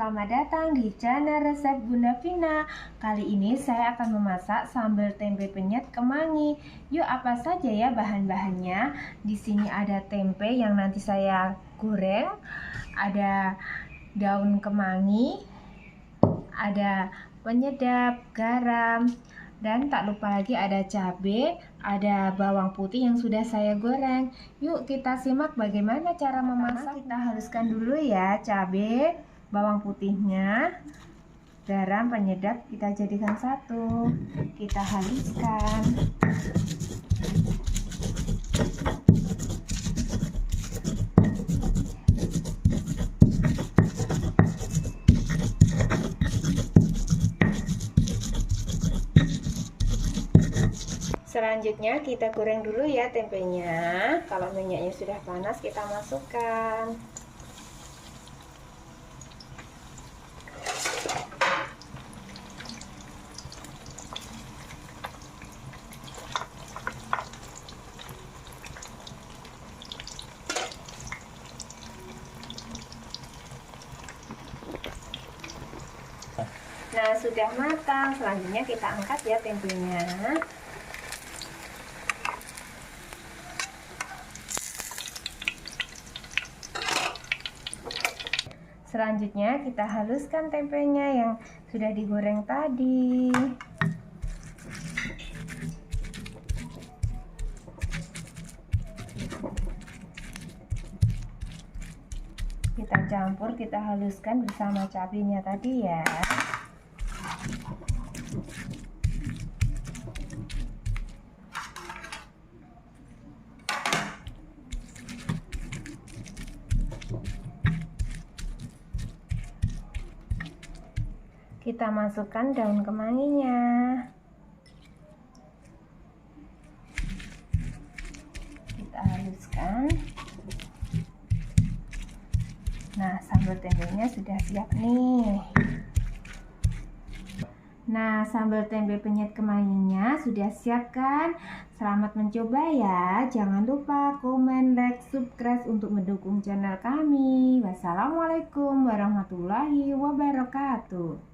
selamat datang di channel resep Bunda Vina. Kali ini saya akan memasak sambal tempe penyet kemangi. Yuk, apa saja ya bahan-bahannya? Di sini ada tempe yang nanti saya goreng, ada daun kemangi, ada penyedap, garam, dan tak lupa lagi ada cabai, ada bawang putih yang sudah saya goreng. Yuk kita simak bagaimana cara memasak. Kita haluskan dulu ya cabai, bawang putihnya, garam, penyedap kita jadikan satu. Kita haluskan. Selanjutnya kita goreng dulu ya tempenya. Kalau minyaknya sudah panas kita masukkan. Nah, sudah matang. Selanjutnya kita angkat ya tempenya. Selanjutnya kita haluskan tempenya yang sudah digoreng tadi. Kita campur, kita haluskan bersama cabenya tadi ya. Kita masukkan daun kemanginya. Kita haluskan. Nah, sambal tempenya sudah siap nih. Nah, sambal tempe penyet kemanginya sudah siap kan? Selamat mencoba ya. Jangan lupa komen, like, subscribe untuk mendukung channel kami. Wassalamualaikum warahmatullahi wabarakatuh.